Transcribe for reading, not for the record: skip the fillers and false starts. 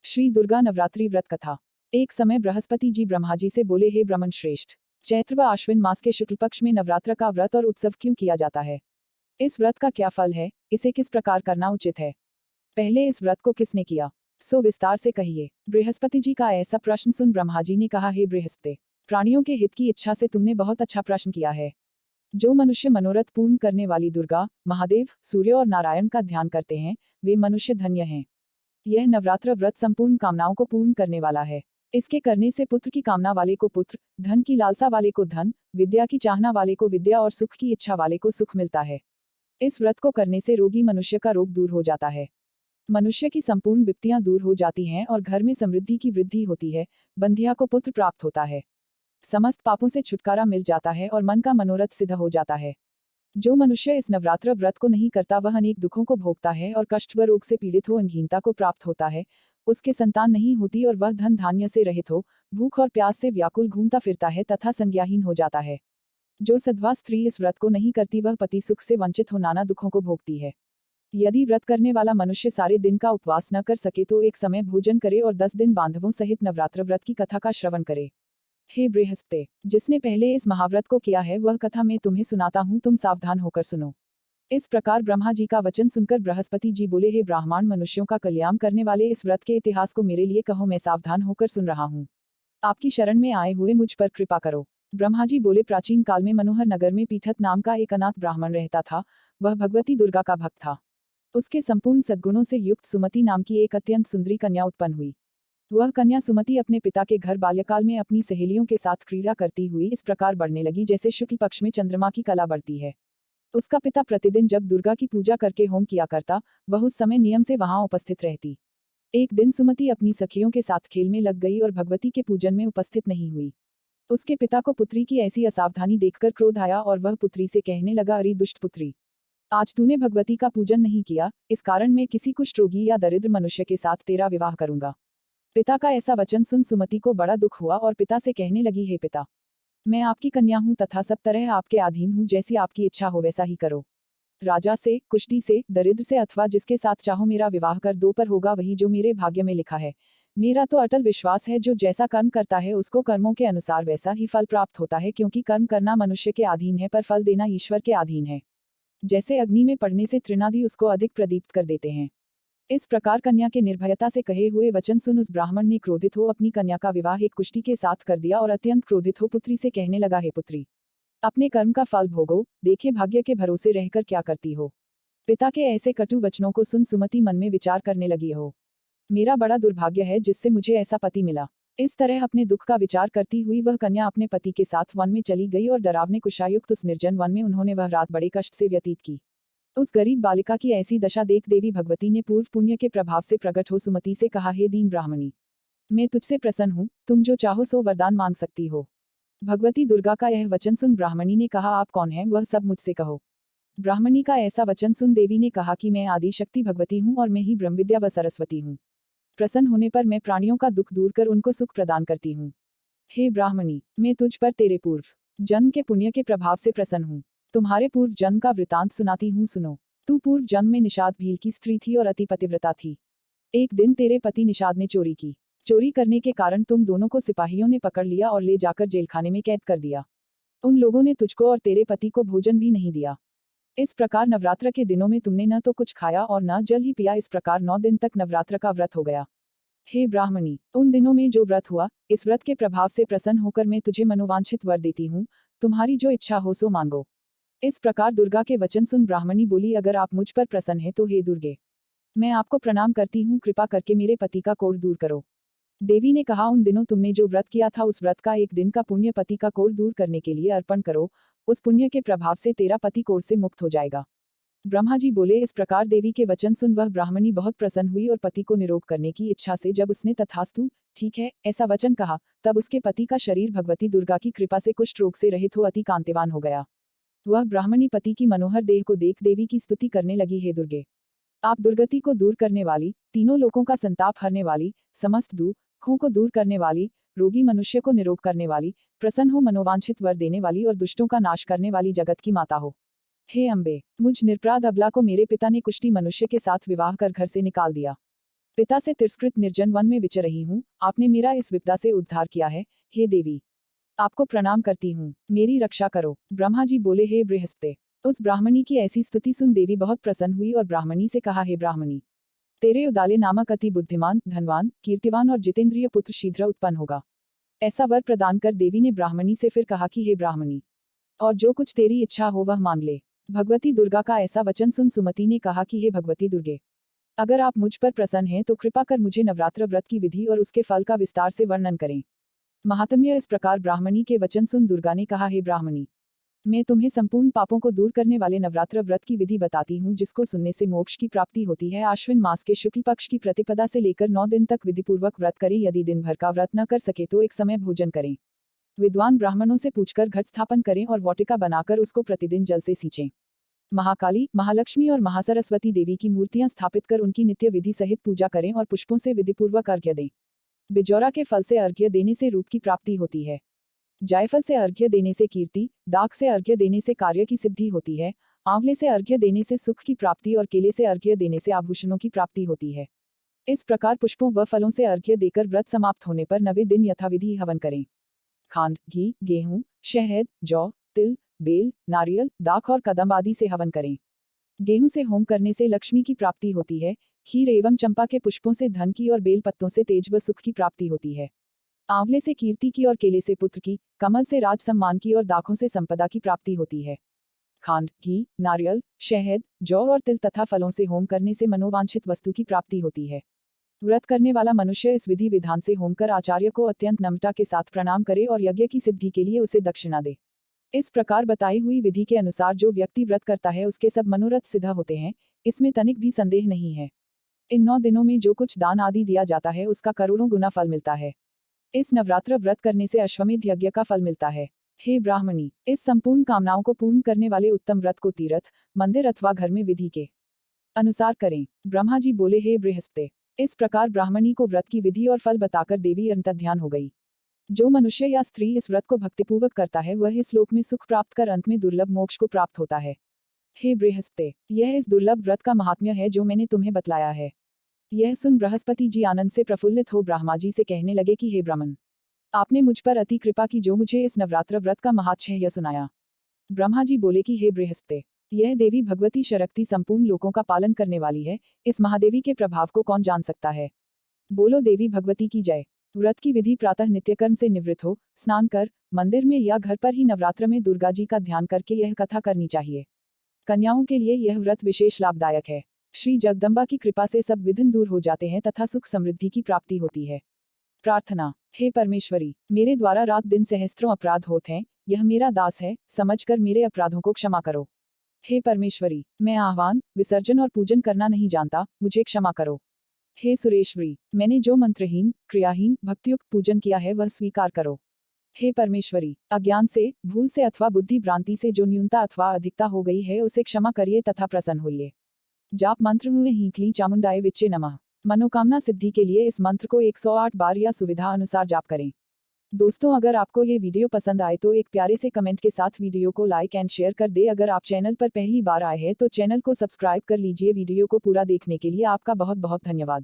श्री दुर्गा नवरात्रि व्रत कथा। एक समय बृहस्पति जी ब्रह्मा जी से बोले, हे ब्रह्मन श्रेष्ठ, चैत्र व आश्विन मास के शुक्ल पक्ष में नवरात्र का व्रत और उत्सव क्यों किया जाता है? इस व्रत का क्या फल है? इसे किस प्रकार करना उचित है? पहले इस व्रत को किसने किया, सो विस्तार से कहिए। बृहस्पति जी का ऐसा प्रश्न सुन ब्रह्मा जी ने कहा, हे बृहस्पति, प्राणियों के हित की इच्छा से तुमने बहुत अच्छा प्रश्न किया है। जो मनुष्य मनोरथ पूर्ण करने वाली दुर्गा, महादेव, सूर्य और नारायण का ध्यान करते हैं, वे मनुष्य धन्य हैं। यह नवरात्र व्रत संपूर्ण कामनाओं को पूर्ण करने वाला है। इसके करने से पुत्र की कामना वाले को पुत्र, धन की लालसा वाले को धन, विद्या की चाहना वाले को विद्या और सुख की इच्छा वाले को सुख मिलता है। इस व्रत को करने से रोगी मनुष्य का रोग दूर हो जाता है। मनुष्य की संपूर्ण विपत्तियां दूर हो जाती हैं और घर में समृद्धि की वृद्धि होती है। बंधिया को पुत्र प्राप्त होता है। समस्त पापों से छुटकारा मिल जाता है और मन का मनोरथ सिद्ध हो जाता है। जो मनुष्य इस नवरात्र व्रत को नहीं करता वह अनेक दुखों को भोगता है और कष्ट व रोग से पीड़ित हो, अंगहीनता को प्राप्त होता है, उसके संतान नहीं होती और वह धन धान्य से रहित हो, भूख और प्यास से व्याकुल घूमता फिरता है तथा संज्ञाहीन हो जाता है। जो सद्वा स्त्री इस व्रत को नहीं करती वह पति सुख से वंचित हो नाना दुखों को भोगती है। यदि व्रत करने वाला मनुष्य सारे दिन का उपवास न कर सके तो एक समय भोजन करे और 10 दिन बांधवों सहित नवरात्र व्रत की कथा का श्रवण करे। हे बृहस्पति, जिसने पहले इस महाव्रत को किया है वह कथा मैं तुम्हें सुनाता हूँ, तुम सावधान होकर सुनो। इस प्रकार ब्रह्मा जी का वचन सुनकर बृहस्पति जी बोले, हे ब्राह्मण मनुष्यों का कल्याण करने वाले, इस व्रत के इतिहास को मेरे लिए कहो, मैं सावधान होकर सुन रहा हूँ। आपकी शरण में आए हुए मुझ पर कृपा करो। ब्रह्मा जी बोले, प्राचीन काल में मनोहर नगर में पीठत नाम का एक अनाथ ब्राह्मण रहता था। वह भगवती दुर्गा का भक्त था। उसके संपूर्ण सद्गुणों से युक्त सुमति नाम की एक अत्यंत सुंदरी कन्या उत्पन्न हुई। वह कन्या सुमति अपने पिता के घर बाल्यकाल में अपनी सहेलियों के साथ क्रीड़ा करती हुई इस प्रकार बढ़ने लगी जैसे शुक्ल पक्ष में चंद्रमा की कला बढ़ती है। उसका पिता प्रतिदिन जब दुर्गा की पूजा करके होम किया करता, वह उस समय नियम से वहां उपस्थित रहती। एक दिन सुमति अपनी सखियों के साथ खेल में लग गई और भगवती के पूजन में उपस्थित नहीं हुई। उसके पिता को पुत्री की ऐसी असावधानी देखकर क्रोध आया और वह पुत्री से कहने लगा, अरे दुष्ट पुत्री, आज तूने भगवती का पूजन नहीं किया, इस कारण मैं किसी कुष्ठ रोगी या दरिद्र मनुष्य के साथ तेरा विवाह करूंगा। पिता का ऐसा वचन सुन सुमति को बड़ा दुख हुआ और पिता से कहने लगी, हे पिता, मैं आपकी कन्या हूं तथा सब तरह आपके अधीन हूं, जैसी आपकी इच्छा हो वैसा ही करो। राजा से, कुष्ठी से, दरिद्र से अथवा जिसके साथ चाहो मेरा विवाह कर दो, पर होगा वही जो मेरे भाग्य में लिखा है। मेरा तो अटल विश्वास है जो जैसा कर्म करता है उसको कर्मों के अनुसार वैसा ही फल प्राप्त होता है, क्योंकि कर्म करना मनुष्य के अधीन है पर फल देना ईश्वर के अधीन है। जैसे अग्नि में पड़ने से तृणादि उसको अधिक प्रदीप्त कर देते हैं। इस प्रकार कन्या के निर्भयता से कहे हुए वचन सुन उस ब्राह्मण ने क्रोधित हो अपनी कन्या का विवाह एक कुष्ठी के साथ कर दिया और अत्यंत क्रोधित हो पुत्री से कहने लगा, हे पुत्री, अपने कर्म का फल भोगो, देखे भाग्य के भरोसे रहकर क्या करती हो। पिता के ऐसे कटु वचनों को सुन सुमति मन में विचार करने लगी, हो मेरा बड़ा दुर्भाग्य है जिससे मुझे ऐसा पति मिला। इस तरह अपने दुख का विचार करती हुई वह कन्या अपने पति के साथ वन में चली गई और डरावने कुशायुक्त उस निर्जन वन में उन्होंने वह रात बड़े कष्ट से व्यतीत की। उस गरीब बालिका की ऐसी दशा देख देवी भगवती ने पूर्व पुण्य के प्रभाव से प्रकट हो सुमति से कहा, हे दीन ब्राह्मणी, मैं तुझसे प्रसन्न हूँ, तुम जो चाहो सो वरदान मांग सकती हो। भगवती दुर्गा का यह वचन सुन ब्राह्मणी ने कहा, आप कौन हैं वह सब मुझसे कहो। ब्राह्मणी का ऐसा वचन सुन देवी ने कहा कि मैं आदि शक्ति भगवती हूँ और मैं ही ब्रह्मविद्या व सरस्वती हूँ। प्रसन्न होने पर मैं प्राणियों का दुख दूर कर उनको सुख प्रदान करती हूँ। हे ब्राह्मणी, मैं तुझ पर तेरे पूर्व जन्म के पुण्य के प्रभाव से प्रसन्न हूँ। तुम्हारे पूर्व जन्म का वृतांत सुनाती हूँ, सुनो। तू पूर्व जन्म में निषाद भील की स्त्री थी और अति पतिव्रता थी। एक दिन तेरे पति निषाद ने चोरी की। चोरी करने के कारण तुम दोनों को सिपाहियों ने पकड़ लिया और ले जाकर जेलखाने में कैद कर दिया। उन लोगों ने तुझको और तेरे पति को भोजन भी नहीं दिया। इस प्रकार नवरात्र के दिनों में तुमने न तो कुछ खाया और न जल ही पिया। इस प्रकार 9 दिन तक नवरात्र का व्रत हो गया। हे ब्राह्मणी, उन दिनों में जो व्रत हुआ, इस व्रत के प्रभाव से प्रसन्न होकर मैं तुझे मनोवांछित वर देती हूँ, तुम्हारी जो इच्छा हो सो मांगो। इस प्रकार दुर्गा के वचन सुन ब्राह्मणी बोली, अगर आप मुझ पर प्रसन्न हैं तो हे दुर्गे, मैं आपको प्रणाम करती हूँ, कृपा करके मेरे पति का कोढ़ दूर करो। देवी ने कहा, उन दिनों तुमने जो व्रत किया था उस व्रत का एक दिन का पुण्य पति का कोढ़ दूर करने के लिए अर्पण करो, उस पुण्य के प्रभाव से तेरा पति कोढ़ से मुक्त हो जाएगा। ब्रह्मा जी बोले। इस प्रकार देवी के वचन सुन वह ब्राह्मणी बहुत प्रसन्न हुई और पति को निरोग करने की इच्छा से जब उसने तथास्तु, ठीक है, ऐसा वचन कहा, तब उसके पति का शरीर भगवती दुर्गा की कृपा से कुष्ठ रोग से रहित हो अति कांतिवान हो गया। वह ब्राह्मणी पति की मनोहर देह को देख देवी की स्तुति करने लगी, हे दुर्गे, आप दुर्गति को दूर करने वाली, तीनों लोकों का संताप हरने वाली, समस्त दुखों को दूर करने वाली, रोगी मनुष्य को निरोग करने वाली, प्रसन्न हो मनोवांछित वर देने वाली और दुष्टों का नाश करने वाली जगत की माता हो। हे अम्बे, मुझ निरपराध अबला को मेरे पिता ने कुष्ठी मनुष्य के साथ विवाह कर घर से निकाल दिया। पिता से तिरस्कृत निर्जन वन में विचर रही हूँ, आपने मेरा इस विपदा से उद्धार किया है, हे देवी। आपको प्रणाम करती हूँ, मेरी रक्षा करो। ब्रह्मा जी बोले, हे बृहस्पति। उस ब्राह्मणी की ऐसी स्तुति सुन देवी बहुत प्रसन्न हुई और ब्राह्मणी से कहा, हे ब्राह्मणी, तेरे उदाले नामक अति बुद्धिमान, धनवान, कीर्तिवान और जितेंद्रिय पुत्र शीघ्र उत्पन्न होगा। ऐसा वर प्रदान कर देवी ने ब्राह्मणी से फिर कहा कि हे ब्राह्मणी, और जो कुछ तेरी इच्छा हो वह मांग ले। भगवती दुर्गा का ऐसा वचन सुन सुमति ने कहा कि हे भगवती दुर्गे, अगर आप मुझ पर प्रसन्न हैं तो कृपा कर मुझे नवरात्र व्रत की विधि और उसके फल का विस्तार से वर्णन करें। महात्म्य। इस प्रकार ब्राह्मणी के वचन सुन दुर्गा ने कहा, हे ब्राह्मणी, मैं तुम्हें संपूर्ण पापों को दूर करने वाले नवरात्र व्रत की विधि बताती हूँ, जिसको सुनने से मोक्ष की प्राप्ति होती है। आश्विन मास के शुक्ल पक्ष की प्रतिपदा से लेकर 9 दिन तक विधिपूर्वक व्रत करें। यदि दिन भर का व्रत न कर सके तो एक समय भोजन करें। विद्वान ब्राह्मणों से पूछकर घट स्थापन करें और वाटिका बनाकर उसको प्रतिदिन जल से सींचें। महाकाली, महालक्ष्मी और महासरस्वती देवी की मूर्तियां स्थापित कर उनकी नित्य विधि सहित पूजा करें और पुष्पों से विधिपूर्वक अर्घ्य दें। बिजौरा के फल से अर्घ्य देने से रूप की प्राप्ति होती है। जायफल से अर्घ्य देने से कीर्ति, दाख से अर्घ्य देने से कार्य की सिद्धि होती है, आंवले से अर्घ्य देने से सुख की प्राप्ति और केले से अर्घ्य देने से आभूषणों की प्राप्ति होती है। इस प्रकार पुष्पों व फलों से अर्घ्य देकर व्रत समाप्त होने पर 9वें दिन यथाविधि हवन करें। खांड, घी, गेहूं, शहद, जौ, तिल, बेल, नारियल, दाख और कदम्ब आदि से हवन करें। गेहूं से होम करने से लक्ष्मी की प्राप्ति होती है। खीर एवं चंपा के पुष्पों से धन की और बेल पत्तों से तेज व सुख की प्राप्ति होती है। आंवले से कीर्ति की और केले से पुत्र की, कमल से राज सम्मान की और दाखों से संपदा की प्राप्ति होती है। खांड, घी, नारियल, शहद, जौ और तिल तथा फलों से होम करने से मनोवांछित वस्तु की प्राप्ति होती है। व्रत करने वाला मनुष्य इस विधि विधान से होम कर आचार्य को अत्यंत नम्रता के साथ प्रणाम करे और यज्ञ की सिद्धि के लिए उसे दक्षिणा दे। इस प्रकार बताई हुई विधि के अनुसार जो व्यक्ति व्रत करता है उसके सब मनोरथ सिद्ध होते हैं, इसमें तनिक भी संदेह नहीं है। इन 9 दिनों में जो कुछ दान आदि दिया जाता है उसका करोड़ों गुना फल मिलता है। इस नवरात्र व्रत करने से अश्वमेध यज्ञ का फल मिलता है। हे ब्राह्मणी, इस संपूर्ण कामनाओं को पूर्ण करने वाले उत्तम व्रत को तीर्थ, मंदिर अथवा घर में विधि के अनुसार करें। ब्रह्मा जी बोले, हे बृहस्पति। इस प्रकार ब्राह्मणी को व्रत की विधि और फल बताकर देवी अंतर्ध्यान हो गई। जो मनुष्य या स्त्री इस व्रत को भक्तिपूर्वक करता है वह इस लोक में सुख प्राप्त कर अंत में दुर्लभ मोक्ष को प्राप्त होता है। हे बृहस्पति, यह इस दुर्लभ व्रत का महात्म्य है जो मैंने तुम्हें बतलाया है। यह सुन बृहस्पति जी आनंद से प्रफुल्लित हो ब्रह्मा जी से कहने लगे कि हे ब्राह्मण, आपने मुझ पर अति कृपा की जो मुझे इस नवरात्र व्रत का महात्म्य सुनाया। ब्रह्मा जी बोले कि हे बृहस्पति, यह देवी भगवती शक्ति संपूर्ण लोकों का पालन करने वाली है, इस महादेवी के प्रभाव को कौन जान सकता है। बोलो देवी भगवती की जय। व्रत की विधि प्रातः नित्यकर्म से निवृत्त हो, स्नान कर, मंदिर में या घर पर ही नवरात्र में दुर्गा जी का ध्यान करके यह कथा करनी चाहिए। कन्याओं के लिए यह व्रत विशेष लाभदायक है। श्री जगदम्बा की कृपा से सब विघ्न दूर हो जाते हैं तथा सुख समृद्धि की प्राप्ति होती है। प्रार्थना। हे परमेश्वरी, मेरे द्वारा रात दिन सहस्त्रों अपराध होते हैं, यह मेरा दास है, समझकर मेरे अपराधों को क्षमा करो। हे परमेश्वरी, मैं आह्वान, विसर्जन और पूजन करना नहीं जानता, मुझे क्षमा करो। हे सुरेश्वरी, मैंने जो मंत्रहीन, क्रियाहीन, भक्तियुक्त पूजन किया है वह स्वीकार करो। हे परमेश्वरी, अज्ञान से, भूल से अथवा बुद्धि भ्रांति से जो न्यूनता अथवा अधिकता हो गई है उसे क्षमा करिए तथा प्रसन्न होइए। जाप मंत्र हींकली चामुंडाए विच्चे नमः। मनोकामना सिद्धि के लिए इस मंत्र को 108 बार या सुविधा अनुसार जाप करें। दोस्तों, अगर आपको ये वीडियो पसंद आए तो एक प्यारे से कमेंट के साथ वीडियो को लाइक एंड शेयर कर दे। अगर आप चैनल पर पहली बार आए हैं तो चैनल को सब्सक्राइब कर लीजिए। वीडियो को पूरा देखने के लिए आपका बहुत बहुत धन्यवाद।